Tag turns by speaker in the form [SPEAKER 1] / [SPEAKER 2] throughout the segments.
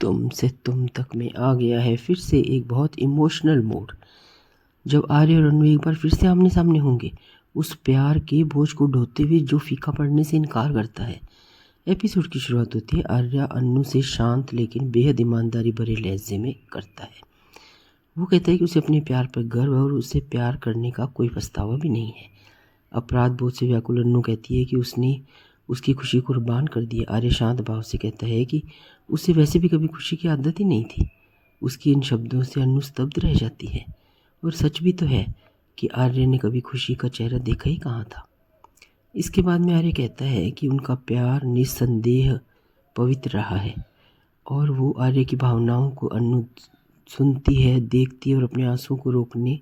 [SPEAKER 1] तुम से तुम तक में आ गया है फिर से एक बहुत इमोशनल मूड। जब आर्य और अनु एक बार फिर से आमने सामने होंगे, उस प्यार के बोझ को ढोते हुए जो फीका पड़ने से इनकार करता है। एपिसोड की शुरुआत होती है आर्या अनु से शांत लेकिन बेहद ईमानदारी भरे लहजे में करता है। वो कहता है कि उसे अपने प्यार पर गर्व है और उसे प्यार करने का कोई पछतावा भी नहीं है। अपराध बोध से व्याकुल अनु कहती है कि उसने उसकी खुशी कुर्बान कर दी। आर्य शांत भाव से कहता है कि उसे वैसे भी कभी खुशी की आदत ही नहीं थी। उसकी इन शब्दों से अनु स्तब्ध रह जाती है। और सच भी तो है कि आर्य ने कभी खुशी का चेहरा देखा ही कहाँ था। इसके बाद में आर्य कहता है कि उनका प्यार निस्संदेह पवित्र रहा है और वो आर्य की भावनाओं को अनु सुनती है, देखती है और अपने आंसुओं को रोकने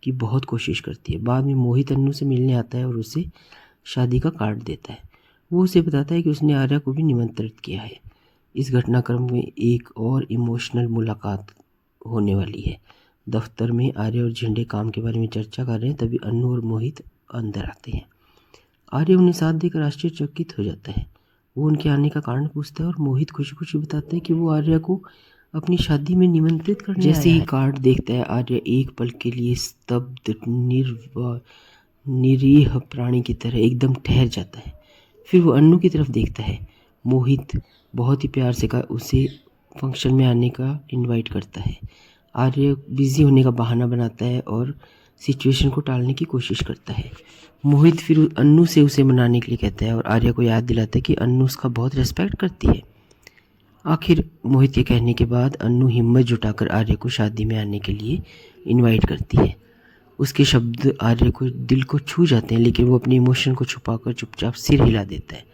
[SPEAKER 1] की बहुत कोशिश करती है। बाद में मोहित अनु से मिलने आता है और उसे शादी का कार्ड देता है। वो उसे बताता है कि उसने आर्या को भी निमंत्रित किया है। इस घटनाक्रम में एक और इमोशनल मुलाकात होने वाली है। दफ्तर में आर्य और झंडे काम के बारे में चर्चा कर रहे हैं, तभी अनु और मोहित अंदर आते हैं। आर्य उन्हें साथ देकर आश्चर्यचकित हो जाता है। वो उनके आने का कारण पूछता है और मोहित खुशी खुशी बताता है कि वो आर्या को अपनी शादी में निमंत्रित करने आया है। जैसे ही कार्ड देखता है आर्य एक पल के लिए स्तब्ध निरीह प्राणी की तरह एकदम ठहर जाता है। फिर वो अनु की तरफ देखता है। मोहित बहुत ही प्यार से उसे फंक्शन में आने का इनवाइट करता है। आर्य बिजी होने का बहाना बनाता है और सिचुएशन को टालने की कोशिश करता है। मोहित फिर अनु से उसे मनाने के लिए कहता है और आर्य को याद दिलाता है कि अनु उसका बहुत रिस्पेक्ट करती है। आखिर मोहित के कहने के बाद अनु हिम्मत जुटाकर आर्य को शादी में आने के लिए इनवाइट करती है। उसके शब्द आर्य को दिल को छू जाते हैं, लेकिन वो अपने इमोशन को छुपाकर चुपचाप सिर हिला देता है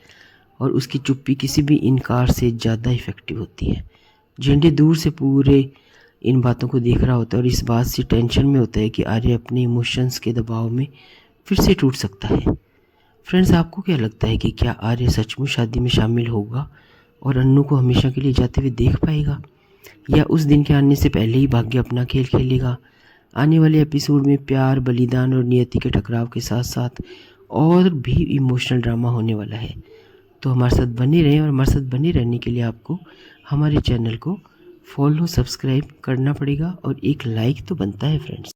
[SPEAKER 1] और उसकी चुप्पी किसी भी इनकार से ज़्यादा इफ़ेक्टिव होती है। झंडे दूर से पूरे इन बातों को देख रहा होता है और इस बात से टेंशन में होता है कि आर्य अपने इमोशंस के दबाव में फिर से टूट सकता है। फ्रेंड्स, आपको क्या लगता है कि क्या आर्य सचमुच शादी में शामिल होगा और अनु को हमेशा के लिए जाते हुए देख पाएगा, या उस दिन के आने से पहले ही भाग्य अपना खेल खेलेगा? आने वाले एपिसोड में प्यार, बलिदान और नियति के टकराव के साथ साथ और भी इमोशनल ड्रामा होने वाला है। तो हमारे साथ बने रहें और हमारे साथ बने रहने के लिए आपको हमारे चैनल को फॉलो, सब्सक्राइब करना पड़ेगा और एक लाइक तो बनता है फ्रेंड्स।